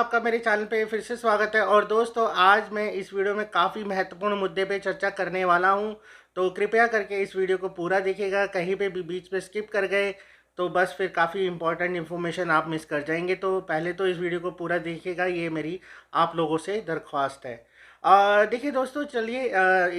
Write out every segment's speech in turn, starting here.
आपका मेरे चैनल पे फिर से स्वागत है। और दोस्तों, आज मैं इस वीडियो में काफ़ी महत्वपूर्ण मुद्दे पे चर्चा करने वाला हूं, तो कृपया करके इस वीडियो को पूरा देखिएगा। कहीं पे भी बीच में स्किप कर गए तो बस फिर काफ़ी इंपॉर्टेंट इन्फॉर्मेशन आप मिस कर जाएंगे। तो पहले तो इस वीडियो को पूरा देखिएगा, ये मेरी आप लोगों से दरख्वास्त है। देखिए दोस्तों, चलिए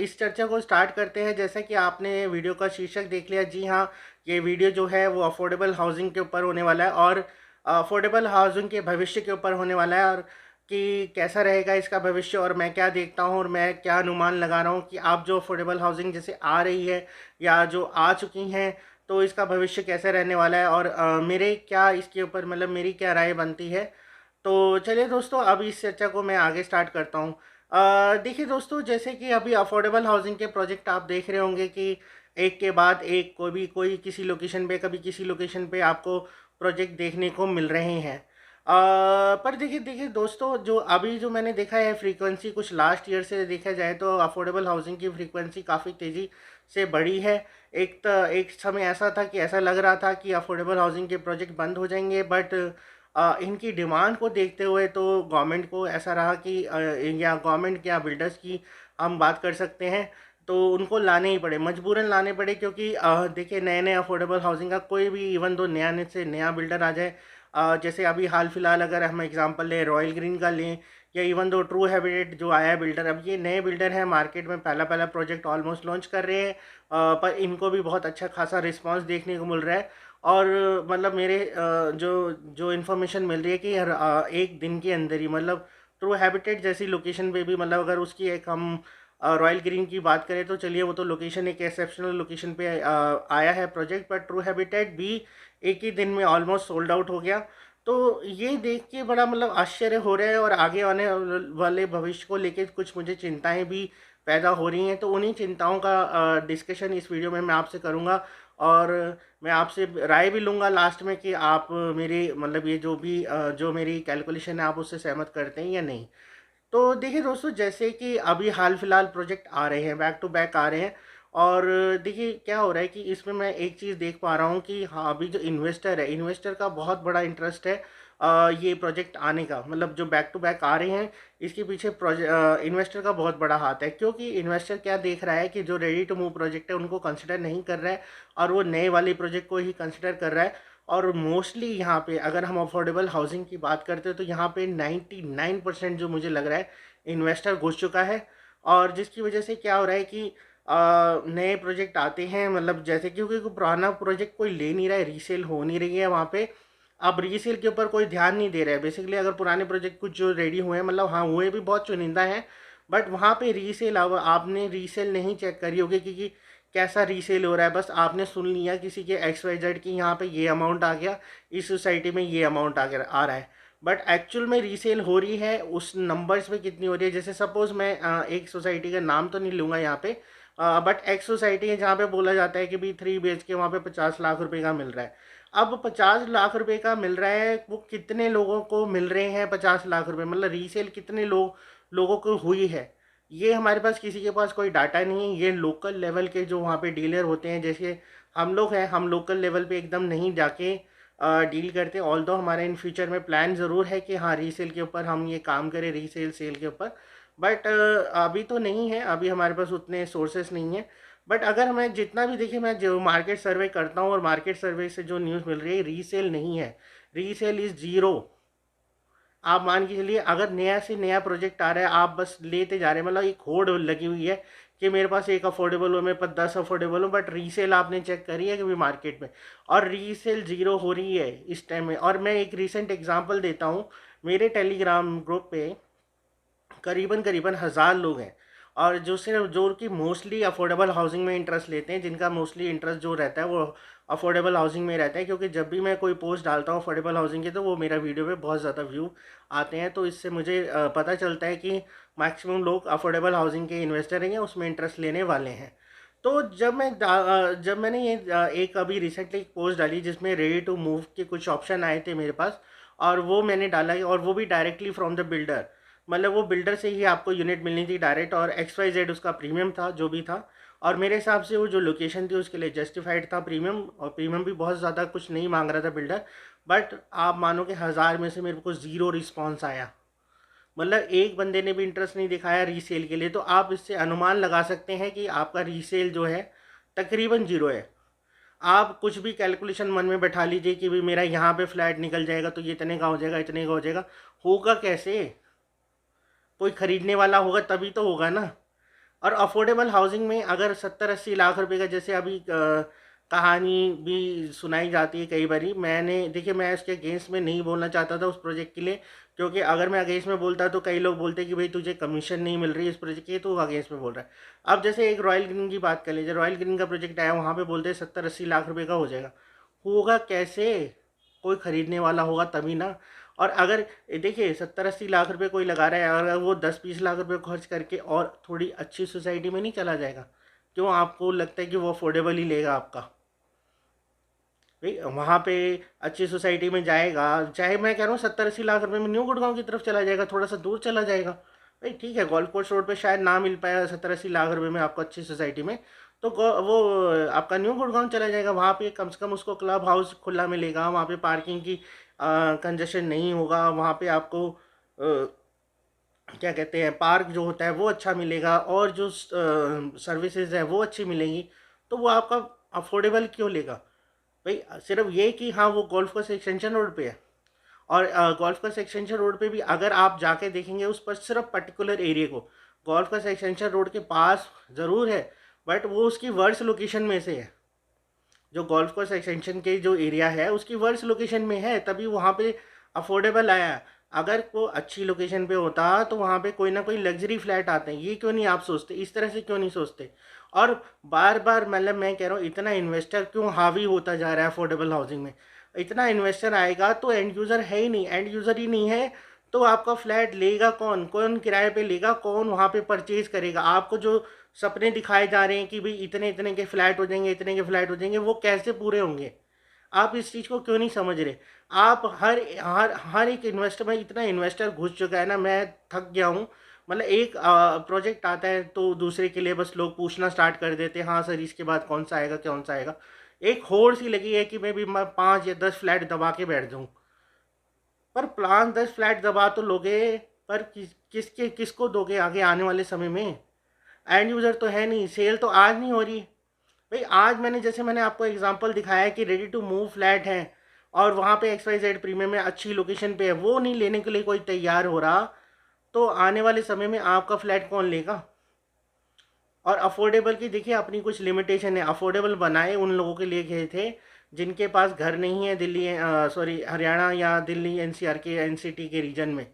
इस चर्चा को स्टार्ट करते हैं। जैसा कि आपने वीडियो का शीर्षक देख लिया, जी हाँ, ये वीडियो जो है वो अफोर्डेबल हाउसिंग के ऊपर होने वाला है और अफोर्डेबल हाउसिंग के भविष्य के ऊपर होने वाला है, और कि कैसा रहेगा इसका भविष्य और मैं क्या देखता हूँ और मैं क्या अनुमान लगा रहा हूँ कि आप जो अफोर्डेबल हाउसिंग जैसे आ रही है या जो आ चुकी हैं, तो इसका भविष्य कैसे रहने वाला है और मेरे क्या इसके ऊपर मतलब मेरी क्या राय बनती है। तो चलिए दोस्तों, अब इस चर्चा को मैं आगे स्टार्ट करता हूँ। देखिए दोस्तों, जैसे कि अभी अफोर्डेबल हाउसिंग के प्रोजेक्ट आप देख रहे होंगे कि एक के बाद एक कोई किसी लोकेशन पे कभी किसी लोकेशन पे आपको प्रोजेक्ट देखने को मिल रहे हैं। पर देखिए देखिए दोस्तों, जो अभी जो मैंने देखा है फ्रीक्वेंसी कुछ लास्ट ईयर से देखा जाए तो अफोर्डेबल हाउसिंग की फ्रीक्वेंसी काफ़ी तेज़ी से बढ़ी है। एक समय ऐसा था कि ऐसा लग रहा था कि अफोर्डेबल हाउसिंग के प्रोजेक्ट बंद हो जाएंगे, बट इनकी डिमांड को देखते हुए तो गवर्नमेंट को ऐसा रहा कि या गवर्नमेंट क्या बिल्डर्स की हम बात कर सकते हैं, तो उनको लाने ही पड़े, मजबूरन लाने पड़े। क्योंकि देखिए, नए नए अफोर्डेबल हाउसिंग का कोई भी इवन दो नया से नया बिल्डर आ जाए, जैसे अभी हाल फिलहाल अगर हम एग्जांपल लें रॉयल ग्रीन का लें, या इवन दो ट्रू हैबिटेट जो आया है बिल्डर, अब ये नए बिल्डर हैं मार्केट में, पहला पहला प्रोजेक्ट ऑलमोस्ट लॉन्च कर रहे हैं। पर इनको भी बहुत अच्छा खासा रिस्पांस देखने को मिल रहा है। और मतलब मेरे जो जो इन्फॉर्मेशन मिल रही है कि एक दिन के अंदर ही मतलब ट्रू हैबिटेट जैसी लोकेशन पे भी, मतलब अगर उसकी एक हम रॉयल ग्रीन की बात करें तो चलिए वो तो लोकेशन एक एक्सेप्शनल लोकेशन पे आया है प्रोजेक्ट, पर ट्रू हैबिटेट भी एक ही दिन में ऑलमोस्ट सोल्ड आउट हो गया। तो ये देख के बड़ा मतलब आश्चर्य हो रहा है, और आगे आने वाले भविष्य को लेके कुछ मुझे चिंताएं भी पैदा हो रही हैं। तो उन्हीं चिंताओं का डिस्कशन इस वीडियो में मैं आपसे करूंगा, और मैं आपसे राय भी लूँगा लास्ट में कि आप मेरी मतलब ये जो भी जो मेरी कैलकुलेशन है आप उससे सहमत करते हैं या नहीं। तो देखिए दोस्तों, जैसे कि अभी हाल फिलहाल प्रोजेक्ट आ रहे हैं, बैक टू बैक आ रहे हैं। और देखिए क्या हो रहा है कि इसमें मैं एक चीज़ देख पा रहा हूँ कि हाँ, अभी जो इन्वेस्टर है, इन्वेस्टर का बहुत बड़ा इंटरेस्ट है ये प्रोजेक्ट आने का, मतलब जो बैक टू बैक आ रहे हैं इसके पीछे इन्वेस्टर का बहुत बड़ा हाथ है। क्योंकि इन्वेस्टर क्या देख रहा है कि जो रेडी टू मूव प्रोजेक्ट है उनको कंसिडर नहीं कर रहा है, और वो नए वाले प्रोजेक्ट को ही कंसिडर कर रहा है। और मोस्टली यहाँ पे अगर हम अफोर्डेबल हाउसिंग की बात करते हैं तो यहाँ पे 99% जो मुझे लग रहा है इन्वेस्टर घुस चुका है। और जिसकी वजह से क्या हो रहा है कि नए प्रोजेक्ट आते हैं, मतलब जैसे क्योंकि कोई पुराना प्रोजेक्ट कोई ले नहीं रहा है, रीसेल हो नहीं रही है वहाँ पे। अब रीसेल के ऊपर कोई ध्यान नहीं दे रहा है बेसिकली। अगर पुराने प्रोजेक्ट कुछ जो रेडी हुए हैं, मतलब हाँ हुए भी बहुत चुनिंदा हैं, बट वहाँ पे रीसेल, अब आपने रीसेल नहीं चेक करी होगी क्योंकि कैसा रीसेल हो रहा है, बस आपने सुन लिया किसी के XYZ की यहाँ पे ये अमाउंट आ गया, इस सोसाइटी में ये अमाउंट आ रहा है। बट एक्चुअल में रीसेल हो रही है उस नंबर्स पे कितनी हो रही है। जैसे सपोज मैं एक सोसाइटी का नाम तो नहीं लूँगा यहाँ पे, बट एक सोसाइटी है जहाँ पे बोला जाता है कि भाई 3 BHK वहाँ पे 50 लाख रुपए का मिल रहा है। अब 50 लाख रुपए का मिल रहा है, वो कितने लोगों को मिल रहे हैं 50 लाख रुपए, मतलब रीसेल कितने लोगों को हुई है, ये हमारे पास किसी के पास कोई डाटा नहीं है। ये लोकल लेवल के जो वहाँ पे डीलर होते हैं, जैसे हम लोग हैं, हम लोकल लेवल पे एकदम नहीं जाके डील करते। ऑल दो हमारे इन फ्यूचर में प्लान ज़रूर है कि हाँ रीसेल के ऊपर हम ये काम करें, रीसेल सेल के ऊपर, बट अभी तो नहीं है, अभी हमारे पास उतने सोर्सेस नहीं है। बट अगर मैं जितना भी देखिए, मैं जो मार्केट सर्वे करता हूँ और मार्केट सर्वे से जो न्यूज़ मिल रही है, रीसेल नहीं है, रीसेल इज़ ज़ीरो। आप मान के चलिए, अगर नया से नया प्रोजेक्ट आ रहा है आप बस लेते जा रहे हैं, मतलब एक होड़ लगी हुई है कि मेरे पास एक अफोर्डेबल हो, मेरे पास 10 अफोर्डेबल हो, बट रीसेल आपने चेक करी है कभी मार्केट में, और रीसेल ज़ीरो हो रही है इस टाइम में। और मैं एक रीसेंट एग्जांपल देता हूँ, मेरे टेलीग्राम ग्रुप पे करीबन करीबन 1,000 लोग हैं, और जो सिर्फ जो कि मोस्टली अफोर्डेबल हाउसिंग में इंटरेस्ट लेते हैं, जिनका मोस्टली इंटरेस्ट जो रहता है वो अफोर्डेबल हाउसिंग में रहता है। क्योंकि जब भी मैं कोई पोस्ट डालता हूँ अफोर्डेबल हाउसिंग के, तो वो मेरा वीडियो पे बहुत ज़्यादा व्यू आते हैं। तो इससे मुझे पता चलता है कि मैक्सिमम लोग अफोर्डेबल हाउसिंग के इन्वेस्टर हैं या उसमें इंटरेस्ट लेने वाले हैं। तो जब मैंने ये एक अभी रिसेंटली एक पोस्ट डाली जिसमें रेडी टू मूव के कुछ ऑप्शन आए थे मेरे पास, और वो मैंने डाला, और वो भी डायरेक्टली फ्रॉम द बिल्डर, मतलब वो बिल्डर से ही आपको यूनिट मिलनी थी डायरेक्ट, और XYZ उसका प्रीमियम था जो भी था। और मेरे हिसाब से वो जो लोकेशन थी उसके लिए जस्टिफाइड था प्रीमियम, और प्रीमियम भी बहुत ज़्यादा कुछ नहीं मांग रहा था बिल्डर। बट आप मानो कि 1000 में से मेरे को ज़ीरो रिस्पॉन्स आया, मतलब एक बंदे ने भी इंटरेस्ट नहीं दिखाया रीसेल के लिए। तो आप इससे अनुमान लगा सकते हैं कि आपका रीसेल जो है तकरीबन ज़ीरो है। आप कुछ भी कैलकुलेशन मन में बैठा लीजिए कि भाई मेरा यहाँ पे फ्लैट निकल जाएगा तो ये इतने का हो जाएगा, इतने का हो जाएगा, होगा कैसे? कोई ख़रीदने वाला होगा तभी तो होगा ना। और अफोर्डेबल हाउसिंग में अगर 70-80 लाख रुपए का, जैसे अभी कहानी भी सुनाई जाती है कई बारी, मैंने देखिए मैं इसके अगेंस्ट में नहीं बोलना चाहता था उस प्रोजेक्ट के लिए, क्योंकि अगर मैं अगेंस्ट में बोलता तो कई लोग बोलते कि भाई तुझे कमीशन नहीं मिल रही इस प्रोजेक्ट की, तो अगेंस्ट में बोल रहा है। अब जैसे एक रॉयल ग्रीन की बात कर लीजिए, रॉयल ग्रीन का प्रोजेक्ट आया, वहाँ पे बोलते हैं 70-80 लाख रुपये का हो जाएगा। होगा कैसे? कोई ख़रीदने वाला होगा तभी ना। और अगर देखिए 70-80 लाख रुपए कोई लगा रहा है, अगर वो 10-20 लाख रुपए खर्च करके और थोड़ी अच्छी सोसाइटी में नहीं चला जाएगा? क्यों आपको लगता है कि वो अफोर्डेबल ही लेगा आपका? भाई वहाँ पे अच्छी सोसाइटी में जाएगा, चाहे मैं कह रहा हूँ 70-80 लाख रुपए में न्यू गुड़गांव की तरफ चला जाएगा, थोड़ा सा दूर चला जाएगा। भाई ठीक है, गोल्फ कोर्स रोड पे शायद ना मिल पाया 70-80 लाख रुपए में आपको अच्छी सोसाइटी में, तो वो आपका न्यू गुड़गांव चला जाएगा। वहाँ पे कम से कम उसको क्लब हाउस खुला मिलेगा, वहाँ पे पार्किंग की कंजेशन नहीं होगा, वहाँ पे आपको क्या कहते हैं, पार्क जो होता है वो अच्छा मिलेगा, और जो सर्विसेज है वो अच्छी मिलेंगी। तो वो आपका अफोर्डेबल क्यों लेगा? भाई सिर्फ ये कि हाँ वो गोल्फ कोर्स एक्सटेंशन रोड पे है, और गोल्फ कोर्स एक्सटेंशन रोड पे भी अगर आप जाके देखेंगे उस पर सिर्फ पर्टिकुलर एरिया को, गोल्फ कोर्स एक्सटेंशन रोड के पास ज़रूर है, बट वो उसकी वर्स्ट लोकेशन में से है। जो गोल्फ कोर्स एक्सटेंशन के जो एरिया है उसकी वर्स्ट लोकेशन में है, तभी वहाँ पे अफोर्डेबल आया। अगर वो अच्छी लोकेशन पे होता तो वहाँ पे कोई ना कोई लग्जरी फ्लैट आते हैं। ये क्यों नहीं आप सोचते, इस तरह से क्यों नहीं सोचते? और बार बार मतलब मैं कह रहा हूँ, इतना इन्वेस्टर क्यों हावी होता जा रहा है अफोर्डेबल हाउसिंग में? इतना इन्वेस्टर आएगा तो एंड यूज़र है ही नहीं, एंड यूज़र ही नहीं है तो आपका फ्लैट लेगा कौन? कौन किराए पे लेगा? कौन वहाँ पे परचेज करेगा? आपको जो सपने दिखाए जा रहे हैं कि भाई इतने इतने के फ्लैट हो जाएंगे, इतने के फ्लैट हो जाएंगे, वो कैसे पूरे होंगे? आप इस चीज़ को क्यों नहीं समझ रहे? आप हर हर हर एक इन्वेस्टर में इतना इन्वेस्टर घुस चुका है ना, मैं थक गया हूँ। मतलब एक प्रोजेक्ट आता है तो दूसरे के लिए बस लोग पूछना स्टार्ट कर देते हैं, हाँ सर इसके बाद कौन सा आएगा, कौन सा आएगा। एक होड़ सी लगी है कि मैं 5 या 10 फ्लैट दबा के बैठ जाऊँ। पर 5-10 फ्लैट दबा तो लोगे, पर किसको दोगे आगे आने वाले समय में? एंड यूज़र तो है नहीं, सेल तो आज नहीं हो रही। भाई आज जैसे मैंने आपको एग्जांपल दिखाया है कि रेडी टू मूव फ्लैट है, और वहाँ पे XYZ प्रीमियम में अच्छी लोकेशन पे है, वो नहीं लेने के लिए कोई तैयार हो रहा, तो आने वाले समय में आपका फ्लैट कौन लेगा? और अफोर्डेबल की देखिए अपनी कुछ लिमिटेशन है। अफोर्डेबल बनाए उन लोगों के लिए गए थे जिनके पास घर नहीं है दिल्ली, सॉरी हरियाणा या दिल्ली NCR के NCT के रीजन में,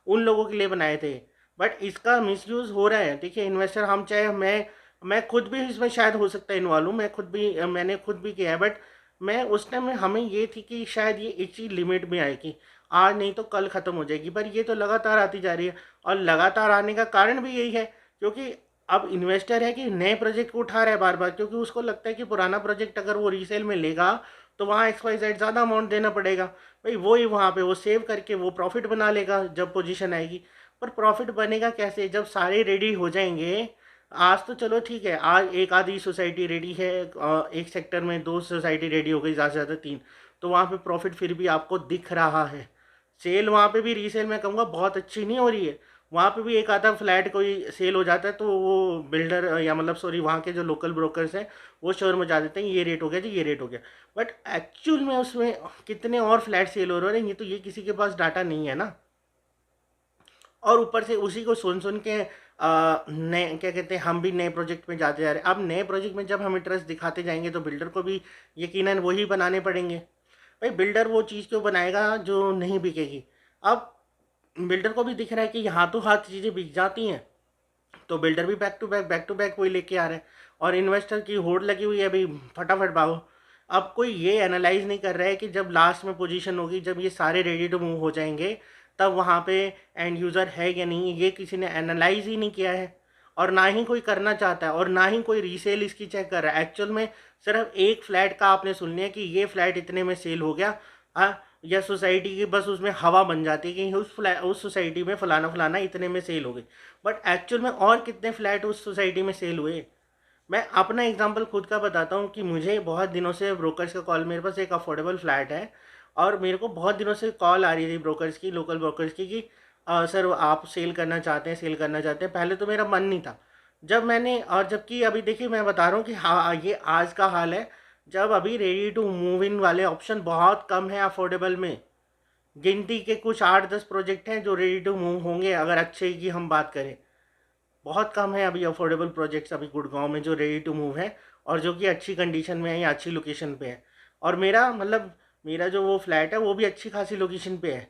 उन लोगों के लिए बनाए थे। बट इसका मिसयूज़ हो रहा है। देखिए इन्वेस्टर, हम चाहे मैं खुद भी इसमें शायद हो सकता है इन्वॉल्व हूँ, मैंने खुद भी किया है, बट मैं उस टाइम में हमें ये थी कि शायद ये एक चीज़ लिमिट में आएगी, आज नहीं तो कल ख़त्म हो जाएगी, पर ये तो लगातार आती जा रही है। और लगातार आने का कारण भी यही है क्योंकि अब इन्वेस्टर है कि नए प्रोजेक्ट को उठा रहा है बार बार, क्योंकि उसको लगता है कि पुराना प्रोजेक्ट अगर वो रीसेल में लेगा तो वहाँ XYZ ज़्यादा अमाउंट देना पड़ेगा। भाई वही वहाँ पे वो सेव करके वो प्रॉफिट बना लेगा जब पोजीशन आएगी। पर प्रॉफिट बनेगा कैसे जब सारे रेडी हो जाएंगे? आज तो चलो ठीक है, आज एक आधी सोसाइटी रेडी है, एक सेक्टर में 2 सोसाइटी रेडी हो गई, ज़्यादा से ज़्यादा 3, तो वहाँ पे प्रॉफिट फिर भी आपको दिख रहा है। सेल वहाँ पे भी रीसेल में कहूँगा बहुत अच्छी नहीं हो रही है। वहाँ पे भी एक आधा फ्लैट कोई सेल हो जाता है तो वो बिल्डर या मतलब सॉरी वहाँ के जो लोकल ब्रोकर्स हैं वो शोर मचा देते हैं, ये रेट हो गया जी, ये रेट हो गया। बट एक्चुअल में उसमें कितने और फ्लैट सेल हो रहे हैं, ये तो ये किसी के पास डाटा नहीं है ना। और ऊपर से उसी को सुन सुन के नए क्या कहते हैं, हम भी नए प्रोजेक्ट में जाते जा रहे हैं। अब नए प्रोजेक्ट में जब हम इंटरेस्ट दिखाते जाएंगे तो बिल्डर को भी यकीनन वही बनाने पड़ेंगे। भाई बिल्डर वो चीज़ क्यों बनाएगा जो नहीं बिकेगी? अब बिल्डर को भी दिख रहा है कि यहाँ तो हाथ चीज़ें बिक जाती हैं, तो बिल्डर भी बैक टू बैक वही लेके आ रहा है, और इन्वेस्टर की होड़ लगी हुई है भाई फटाफट भागो। अब कोई ये एनालाइज नहीं कर रहा है कि जब लास्ट में पोजीशन होगी, जब ये सारे रेडी टू मूव हो जाएंगे, तब वहाँ पे एंड यूज़र है या नहीं, ये किसी ने एनालाइज ही नहीं किया है, और ना ही कोई करना चाहता है, और ना ही कोई रीसेल इसकी चेक कर रहा है। एक्चुअल में सिर्फ एक फ्लैट का आपने सुन लिया कि ये फ्लैट इतने में सेल हो गया, या सोसाइटी की बस उसमें हवा बन जाती है कि उस सोसाइटी में फलाना फलाना इतने में सेल हो गई, बट एक्चुअल में और कितने फ्लैट उस सोसाइटी में सेल हुए? मैं अपना एग्जांपल खुद का बताता हूँ कि मुझे बहुत दिनों से ब्रोकर्स का कॉल, मेरे पास एक अफोर्डेबल फ्लैट है और मेरे को बहुत दिनों से कॉल आ रही थी ब्रोकर्स की, लोकल ब्रोकर्स की, कि सर आप सेल करना चाहते हैं, सेल करना चाहते हैं। पहले तो मेरा मन नहीं था। जब मैंने, और जबकि अभी देखिए मैं बता रहा हूँ कि हाँ ये आज का हाल है, जब अभी रेडी टू मूव इन वाले ऑप्शन बहुत कम है अफोर्डेबल में। गिनती के कुछ 8-10 प्रोजेक्ट हैं जो रेडी टू मूव होंगे, अगर अच्छे की हम बात करें। बहुत कम है अभी अफोर्डेबल प्रोजेक्ट्स अभी गुड़गांव में जो रेडी टू मूव है और जो कि अच्छी कंडीशन में है या अच्छी लोकेशन पे है। और मेरा मतलब मेरा जो वो फ्लैट है वो भी अच्छी खासी लोकेशन पे है।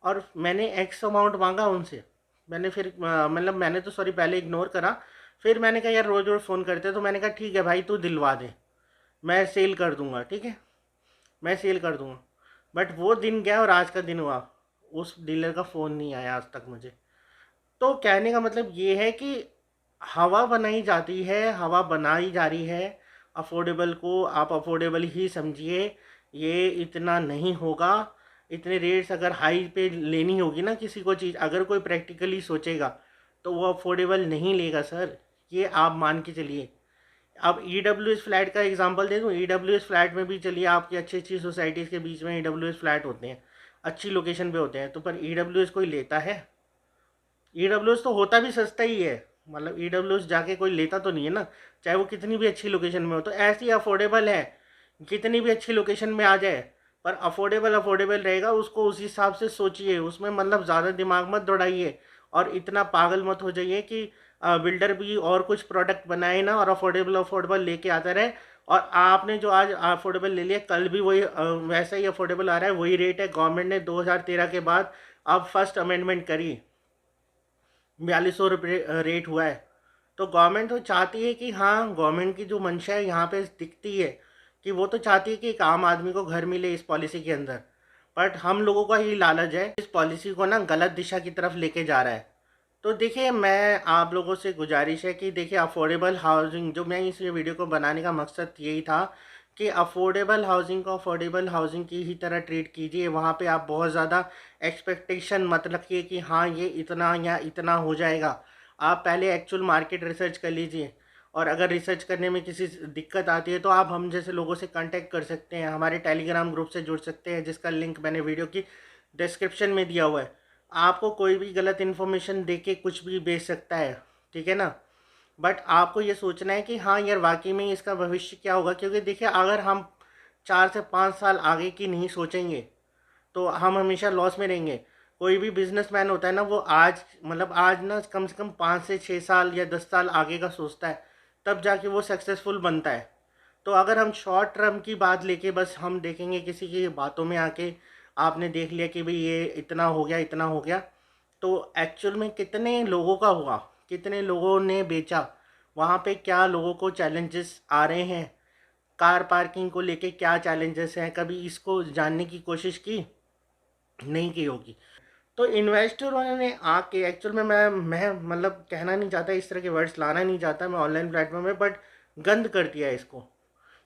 और मैंने एक्स अमाउंट मांगा उनसे। मैंने फिर मतलब मैंने तो सॉरी पहले इग्नोर करा। फिर मैंने कहा यार रोज़ रोज़ फ़ोन करते हैं, तो मैंने कहा ठीक है भाई तू दिलवा दे, मैं सेल कर दूंगा, ठीक है, मैं सेल कर दूंगा। बट वो दिन गया और आज का दिन हुआ, उस डीलर का फ़ोन नहीं आया आज तक मुझे। तो कहने का मतलब ये है कि हवा बनाई जाती है, हवा बनाई जा रही है। अफोर्डेबल को आप अफोर्डेबल ही समझिए, ये इतना नहीं होगा। इतने रेट्स अगर हाई पे लेनी होगी ना किसी को चीज़, अगर कोई प्रैक्टिकली सोचेगा तो वो अफोर्डेबल नहीं लेगा सर, ये आप मान के चलिए। अब ई डब्ल्यू एस फ्लैट का एग्जांपल दे दूँ, ई डब्ल्यू एस फ्लैट में भी चलिए आपकी अच्छी अच्छी सोसाइटीज़ के बीच में ई डब्ल्यू एस फ्लैट होते हैं, अच्छी लोकेशन पे होते हैं, तो पर ई डब्ल्यू एस कोई लेता है? ई डब्ल्यू एस तो होता भी सस्ता ही है, मतलब ई डब्ल्यू एस जाके कोई लेता तो नहीं है ना, चाहे वो कितनी भी अच्छी लोकेशन में हो। तो ऐसी अफोर्डेबल है, कितनी भी अच्छी लोकेशन में आ जाए, पर अफोर्डेबल अफोर्डेबल रहेगा, उसको उस हिसाब से सोचिए, उसमें मतलब ज़्यादा दिमाग मत दौड़ाइए और इतना पागल मत हो जाइए कि बिल्डर भी और कुछ प्रोडक्ट बनाए ना और अफोर्डेबल अफोर्डेबल लेके आता रहे। और आपने जो आज अफोर्डेबल ले लिया, कल भी वही वैसा ही अफोर्डेबल आ रहा है, वही रेट है। गवर्नमेंट ने 2013 के बाद अब फर्स्ट अमेंडमेंट करी, 4200 रुपये रेट हुआ है। तो गवर्नमेंट तो चाहती है कि हाँ, गवर्नमेंट की जो मंशा है यहाँ पे दिखती है कि वो तो चाहती है कि एक आम आदमी को घर मिले इस पॉलिसी के अंदर। बट हम लोगों का ही लालच है इस पॉलिसी को ना गलत दिशा की तरफ लेके जा रहा है। तो देखिए मैं आप लोगों से गुजारिश है कि देखिए अफोर्डेबल हाउसिंग, जो मैं इस वीडियो को बनाने का मकसद यही था कि अफोर्डेबल हाउसिंग को अफोर्डेबल हाउसिंग की ही तरह ट्रीट कीजिए। वहाँ पे आप बहुत ज़्यादा एक्सपेक्टेशन मत रखिए कि हाँ ये इतना या इतना हो जाएगा। आप पहले एक्चुअल मार्केट रिसर्च कर लीजिए, और अगर रिसर्च करने में किसी दिक्कत आती है तो आप हम जैसे लोगों से कांटेक्ट कर सकते हैं, हमारे टेलीग्राम ग्रुप से जुड़ सकते हैं, जिसका लिंक मैंने वीडियो की डिस्क्रिप्शन में दिया हुआ है। आपको कोई भी गलत इन्फॉर्मेशन दे के कुछ भी बेच सकता है, ठीक है ना। बट आपको ये सोचना है कि हाँ यार वाकई में इसका भविष्य क्या होगा, क्योंकि देखिए अगर हम 4 से 5 साल आगे की नहीं सोचेंगे तो हम हमेशा लॉस में रहेंगे। कोई भी बिजनेसमैन होता है ना, वो आज मतलब आज ना कम से कम 5 से 6 साल या 10 साल आगे का सोचता है, तब जाके वो सक्सेसफुल बनता है। तो अगर हम शॉर्ट टर्म की बात लेके बस हम देखेंगे किसी की बातों में आके, आपने देख लिया कि भाई ये इतना हो गया इतना हो गया, तो एक्चुअल में कितने लोगों का हुआ, कितने लोगों ने बेचा, वहाँ पे क्या लोगों को चैलेंजेस आ रहे हैं, कार पार्किंग को लेके क्या चैलेंजेस हैं, कभी इसको जानने की कोशिश की नहीं की होगी। तो इन्वेस्टरों ने आके एक्चुअल में मैं मतलब कहना नहीं चाहता, इस तरह के वर्ड्स लाना नहीं चाहता मैं ऑनलाइन प्लेटफॉर्म में, बट गंद कर दिया है इसको।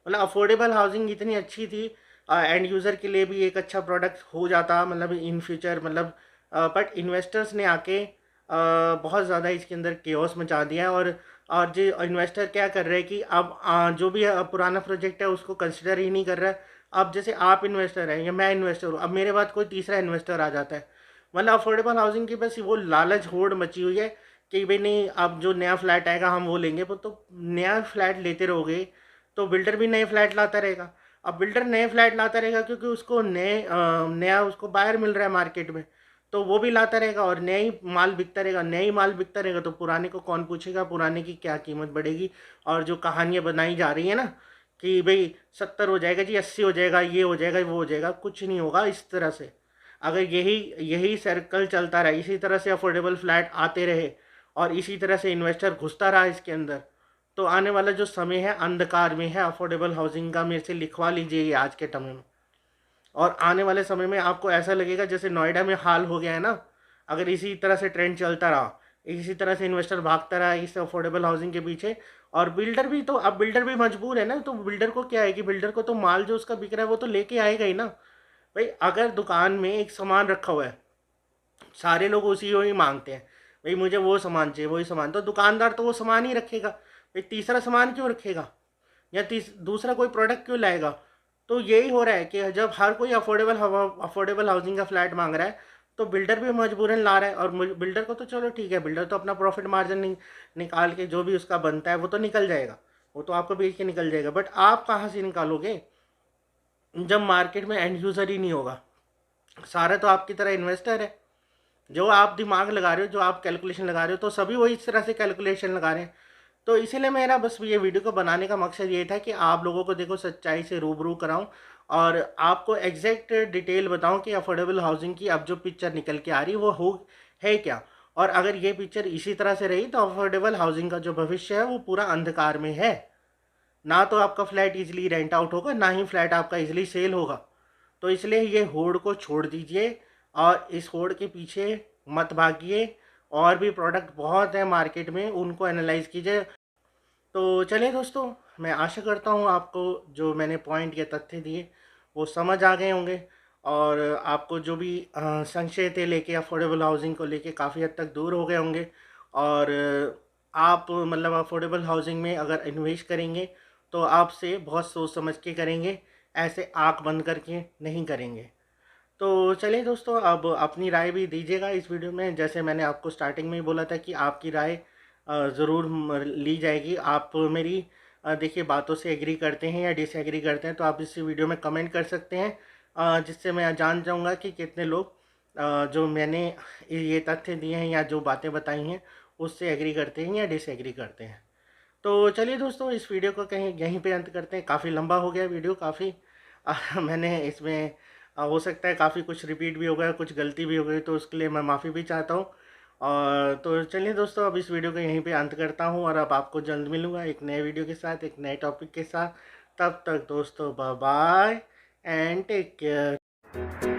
मतलब अफोर्डेबल हाउसिंग इतनी अच्छी थी, एंड यूज़र के लिए भी एक अच्छा प्रोडक्ट हो जाता मतलब इन फ्यूचर, मतलब बट इन्वेस्टर्स ने आके बहुत ज़्यादा इसके अंदर केओस मचा दिया है। और जो इन्वेस्टर क्या कर रहे हैं कि अब जो भी पुराना प्रोजेक्ट है उसको कंसिडर ही नहीं कर रहा है। अब जैसे आप इन्वेस्टर हैं या मैं इन्वेस्टर हूँ, अब मेरे बाद कोई तीसरा इन्वेस्टर आ जाता है। मतलब अफोर्डेबल हाउसिंग की बस वो लालच होड़ मची हुई है कि भाई नहीं, अब जो नया फ्लैट आएगा हम वो लेंगे। वो तो नया फ्लैट लेते रहोगे तो बिल्डर भी नए फ्लैट लाता रहेगा। अब बिल्डर नए फ्लैट लाता रहेगा क्योंकि उसको नया उसको बायर मिल रहा है मार्केट में, तो वो भी लाता रहेगा और नया ही माल बिकता रहेगा, नया ही माल बिकता रहेगा। तो पुराने को कौन पूछेगा, पुराने की क्या कीमत बढ़ेगी। और जो कहानियाँ बनाई जा रही है ना कि भाई 70 हो जाएगा जी, 80 हो जाएगा, ये हो जाएगा वो हो जाएगा, कुछ नहीं होगा इस तरह से। अगर यही यही सर्कल चलता रहा, इसी तरह से अफोर्डेबल फ्लैट आते रहे और इसी तरह से इन्वेस्टर घुसता रहा इसके अंदर, तो आने वाला जो समय है अंधकार में है अफोर्डेबल हाउसिंग का। मेरे से लिखवा लीजिए ये आज के समय में। और आने वाले समय में आपको ऐसा लगेगा जैसे नोएडा में हाल हो गया है ना, अगर इसी तरह से ट्रेंड चलता रहा, इसी तरह से इन्वेस्टर भागता रहा इस अफोर्डेबल हाउसिंग के पीछे। और बिल्डर भी तो, अब बिल्डर भी मजबूर है ना, तो बिल्डर को क्या है कि बिल्डर को तो माल जो उसका बिक रहा है वो तो लेके आएगा ही ना। भाई अगर दुकान में एक सामान रखा हुआ है, सारे लोग उसी को ही मांगते हैं, भाई मुझे वो सामान चाहिए वही सामान, तो दुकानदार तो वो सामान ही रखेगा। एक तीसरा सामान क्यों रखेगा, या दूसरा कोई प्रोडक्ट क्यों लाएगा। तो यही हो रहा है कि जब हर कोई अफोर्डेबल हाउसिंग का फ्लैट मांग रहा है, तो बिल्डर भी मजबूरन ला रहा है। और बिल्डर को तो चलो ठीक है, बिल्डर तो अपना प्रॉफिट मार्जिन निकाल के जो भी उसका बनता है वो तो निकल जाएगा, वो तो आपको बेच के निकल जाएगा। बट आप कहाँ से निकालोगे जब मार्केट में एंड यूज़र ही नहीं होगा। सारा तो आपकी तरह इन्वेस्टर है, जो आप दिमाग लगा रहे हो, जो आप कैलकुलेशन लगा रहे हो, तो सभी वही इस तरह से कैलकुलेशन लगा रहे हैं। तो इसीलिए मेरा बस ये वीडियो को बनाने का मकसद ये था कि आप लोगों को देखो सच्चाई से रूबरू कराऊं और आपको एग्जैक्ट डिटेल बताऊं कि अफोर्डेबल हाउसिंग की अब जो पिक्चर निकल के आ रही वो हो है क्या। और अगर ये पिक्चर इसी तरह से रही तो अफोर्डेबल हाउसिंग का जो भविष्य है वो पूरा अंधकार में है। ना तो आपका फ्लैट इजीली रेंट आउट होगा, ना ही फ्लैट आपका इजीली सेल होगा। तो इसलिए ये होड़ को छोड़ दीजिए और इस होड़ के पीछे मत भागिए। और भी प्रोडक्ट बहुत है मार्केट में, उनको एनालाइज कीजिए। तो चलिए दोस्तों, मैं आशा करता हूँ आपको जो मैंने पॉइंट या तथ्य दिए वो समझ आ गए होंगे, और आपको जो भी संशय थे लेके अफोर्डेबल हाउसिंग को लेके काफ़ी हद तक दूर हो गए होंगे। और आप मतलब अफोर्डेबल हाउसिंग में अगर इन्वेस्ट करेंगे तो आपसे बहुत सोच समझ के करेंगे, ऐसे आँख बंद करके नहीं करेंगे। तो चलिए दोस्तों, अब अपनी राय भी दीजिएगा इस वीडियो में। जैसे मैंने आपको स्टार्टिंग में ही बोला था कि आपकी राय ज़रूर ली जाएगी। आप मेरी देखिए बातों से एग्री करते हैं या डिसएग्री करते हैं, तो आप इस वीडियो में कमेंट कर सकते हैं, जिससे मैं जान जाऊंगा कि कितने लोग जो मैंने ये तथ्य दिए हैं या जो बातें बताई हैं उससे एग्री करते हैं या डिसएग्री करते हैं। तो चलिए दोस्तों, इस वीडियो को कहीं यहीं पे अंत करते हैं। काफ़ी लंबा हो गया वीडियो, काफ़ी मैंने इसमें हो सकता है काफ़ी कुछ रिपीट भी हो गया, कुछ गलती भी हो गई, तो उसके लिए मैं माफ़ी भी चाहता हूँ। और तो चलिए दोस्तों, अब इस वीडियो को यहीं पे अंत करता हूँ और अब आपको जल्द मिलूँगा एक नए वीडियो के साथ, एक नए टॉपिक के साथ। तब तक दोस्तों, bye bye and take care.